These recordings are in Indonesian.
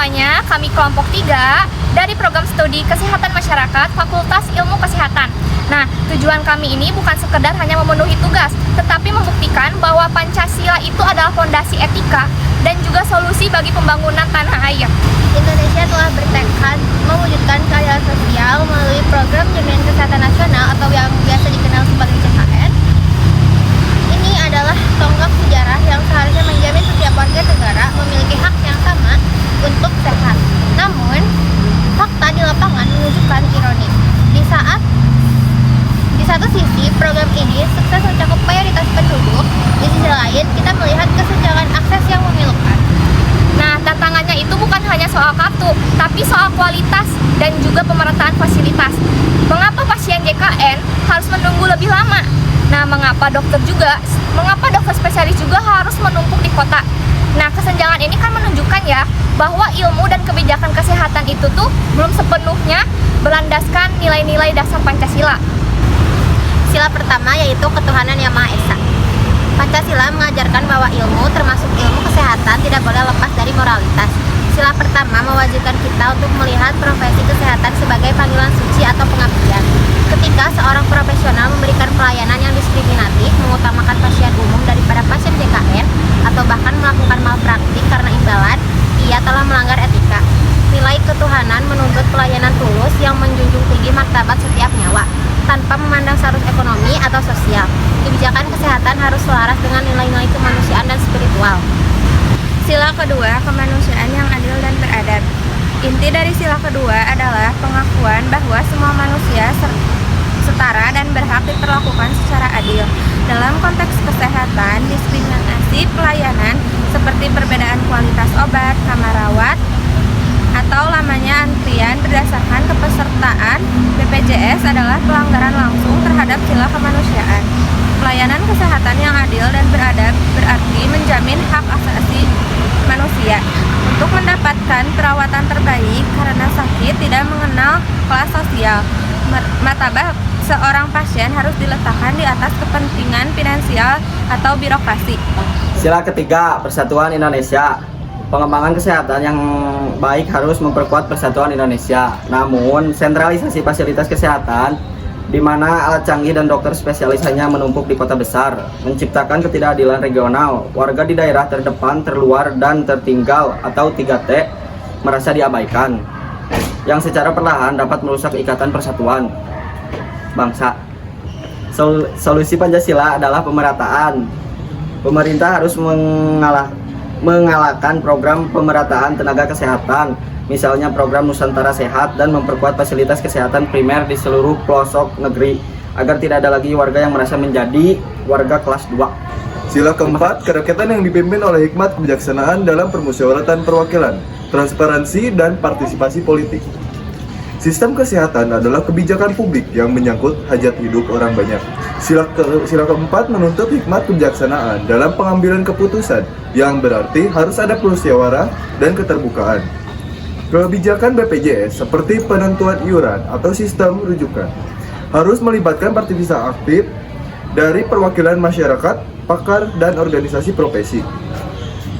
semuanya, kami kelompok 3 dari program studi Kesehatan Masyarakat Fakultas Ilmu Kesehatan. Nah, tujuan kami ini bukan sekedar hanya memenuhi tugas, tetapi membuktikan bahwa Pancasila itu adalah fondasi etika dan juga solusi bagi pembangunan tanah air. Indonesia telah bertekad mewujudkan keadilan sosial melalui program Jaminan Kesehatan Nasional atau yang biasa dikenal sebagai JKN. Ini adalah tonggak sejarah yang seharusnya menjamin setiap warga negara memiliki hak yang sama untuk sehat. Namun, fakta di lapangan menunjukkan ironi. Di satu sisi, program ini sukses mencakup mayoritas penduduk. Di sisi lain, kita melihat kesenjangan akses yang memilukan. Nah, tantangannya itu bukan hanya soal kartu, tapi soal kualitas dan juga pemerataan fasilitas. Mengapa pasien JKN harus menunggu lebih lama? Nah, mengapa dokter spesialis juga harus menumpuk di kota? Nah, kesenjangan ini kan menunjukkan ya bahwa ilmu dan kebijakan kesehatan itu tuh belum sepenuhnya berlandaskan nilai-nilai dasar Pancasila. Sila pertama yaitu ketuhanan yang Maha Esa. Pancasila mengajarkan bahwa ilmu, termasuk ilmu kesehatan, tidak boleh lepas dari moralitas. Sila pertama mewajibkan kita untuk melihat profesi kesehatan sebagai panggilan suci atau pengabdian. Ketika seorang profesional memberikan pelayanan yang diskriminatif, mengutamakan pasien umum daripada pasien JKN, atau bahkan melakukan malpraktik karena imbalan, ia telah melanggar etika. Nilai ketuhanan menuntut pelayanan tulus yang menjunjung tinggi martabat setiap nyawa, tanpa memandang status ekonomi atau sosial. Kebijakan kesehatan harus selaras dengan nilai-nilai kemanusiaan dan spiritual. Sila kedua, kemanusiaan yang adil dan beradab. Inti dari sila kedua adalah pengakuan bahwa semua manusia setara dan berhak diperlakukan secara adil. Dalam konteks kesehatan, diskriminasi pelayanan seperti perbedaan kualitas obat, kamar rawat, atau lamanya antrian berdasarkan kepesertaan BPJS adalah pelanggaran langsung terhadap sila kemanusiaan. Pelayanan kesehatan yang adil dan beradab berarti menjamin hak asasi manusia untuk mendapatkan perawatan terbaik karena sakit tidak mengenal kelas sosial. Martabat seorang pasien harus diletakkan di atas kepentingan finansial atau birokrasi. Sila ketiga, Persatuan Indonesia. Pengembangan kesehatan yang baik harus memperkuat persatuan Indonesia. Namun, sentralisasi fasilitas kesehatan di mana alat canggih dan dokter spesialis hanya menumpuk di kota besar, menciptakan ketidakadilan regional. Warga di daerah terdepan, terluar, dan tertinggal atau 3T merasa diabaikan, yang secara perlahan dapat merusak ikatan persatuan bangsa. Solusi Pancasila adalah pemerataan. Pemerintah harus mengalahkan program pemerataan tenaga kesehatan, misalnya program Nusantara Sehat, dan memperkuat fasilitas kesehatan primer di seluruh pelosok negeri agar tidak ada lagi warga yang merasa menjadi warga kelas 2. Sila keempat, kerakyatan yang dipimpin oleh hikmat kebijaksanaan dalam permusyawaratan perwakilan, transparansi, dan partisipasi politik. Sistem kesehatan adalah kebijakan publik yang menyangkut hajat hidup orang banyak. Sila keempat menuntut hikmat kebijaksanaan dalam pengambilan keputusan, yang berarti harus ada musyawarah dan keterbukaan. Kebijakan BPJS seperti penentuan iuran atau sistem rujukan harus melibatkan partisipasi aktif dari perwakilan masyarakat, pakar, dan organisasi profesi.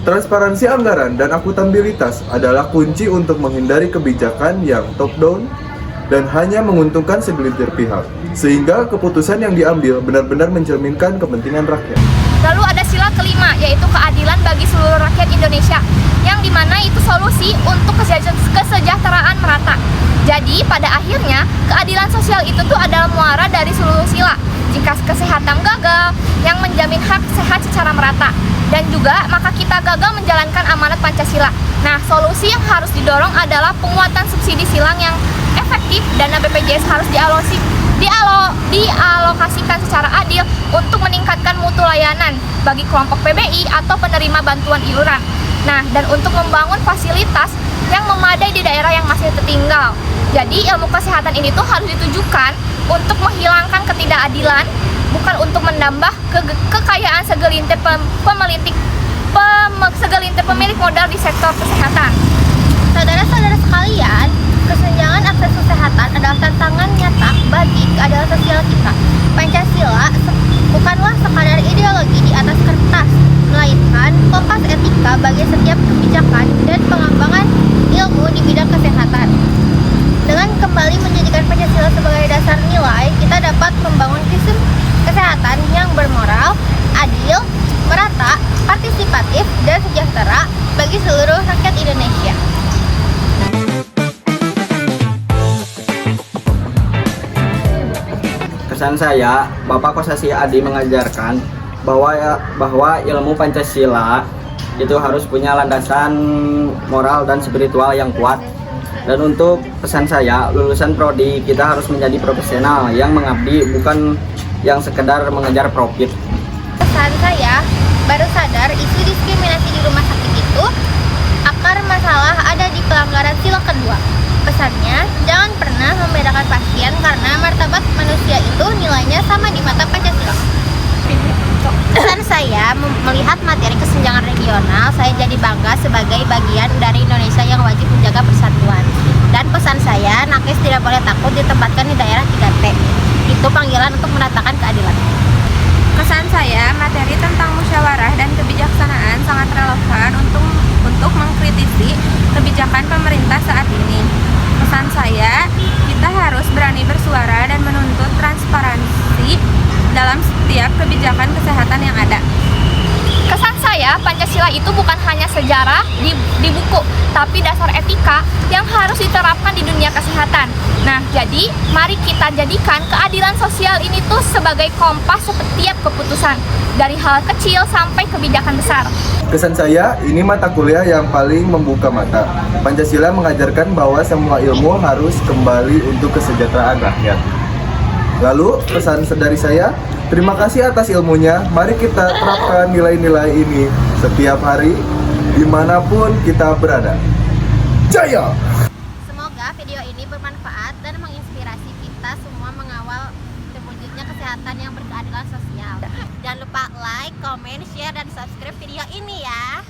Transparansi anggaran dan akuntabilitas adalah kunci untuk menghindari kebijakan yang top-down dan hanya menguntungkan segelintir pihak, sehingga keputusan yang diambil benar-benar mencerminkan kepentingan rakyat. Lalu ada sila kelima, yaitu keadilan bagi seluruh rakyat Indonesia, yang dimana itu solusi untuk kesejahteraan merata. Jadi pada akhirnya keadilan sosial itu tuh adalah muara dari seluruh sila. Jika kesehatan gagal, yang menjamin hak sehat secara merata, dan juga maka kita gagal menjalankan amanat Pancasila. Nah, solusi yang harus didorong adalah penguatan subsidi silang yang efektif. Dana BPJS harus dialokasikan secara adil untuk meningkatkan mutu layanan bagi kelompok PBI atau penerima bantuan iuran. Nah, dan untuk membangun fasilitas yang memadai di daerah yang masih tertinggal. Jadi ilmu kesehatan ini tuh harus ditujukan untuk menghilangkan ketidakadilan, bukan untuk menambah kekayaan segelintir pemilik modal di sektor kesehatan. Saudara-saudara sekalian, kesenjangan akses kesehatan adalah tantangan nyata bagi keadilan sosial kita. Pancasila bukanlah sekadar ideologi di atas kertas, melainkan kompas etika bagi setiap kebijakan dan pengembangan nilai kita dapat membangun sistem kesehatan yang bermoral, adil, merata, partisipatif, dan sejahtera bagi seluruh rakyat Indonesia. Kesan saya, Bapak Kosasih Adi mengajarkan bahwa ilmu Pancasila itu harus punya landasan moral dan spiritual yang kuat. Dan untuk pesan saya, lulusan prodi kita harus menjadi profesional yang mengabdi, bukan yang sekedar mengejar profit. Pesan saya, baru sadar isu diskriminasi di rumah sakit itu akar masalah ada di pelanggaran sila kedua. Pesannya, jangan pernah membedakan pasien karena martabat manusia itu nilainya sama di mata Pancasila. Pesan saya, melihat materi kesenjangan regional, saya jadi bangga sebagai bagian dari Indonesia yang wajib menjaga persatuan. Dan pesan saya, nakes tidak boleh takut ditempatkan di daerah 3T. Itu panggilan untuk menatakan keadilan. Kesan saya, materi tentang musyawarah dan kebijaksanaan sangat relevan untuk mengkritisi kebijakan pemerintah saat ini. Pesan saya, kita harus berani bersuara dan menuntut transparansi dalam setiap kebijakan kesehatan yang ada. Kesan saya, Pancasila itu bukan hanya sejarah di buku, tapi dasar etika yang harus diterapkan di dunia kesehatan. Nah, jadi mari kita jadikan keadilan sosial ini tuh sebagai kompas setiap keputusan, dari hal kecil sampai kebijakan besar. Kesan saya, ini mata kuliah yang paling membuka mata. Pancasila mengajarkan bahwa semua ilmu harus kembali untuk kesejahteraan rakyat. Lalu, pesan dari saya, terima kasih atas ilmunya. Mari kita terapkan nilai-nilai ini setiap hari, dimanapun kita berada. Jaya! Semoga video ini bermanfaat dan menginspirasi kita semua mengawal terwujudnya kesehatan yang berkeadilan sosial. Jangan lupa like, comment, share, dan subscribe video ini ya.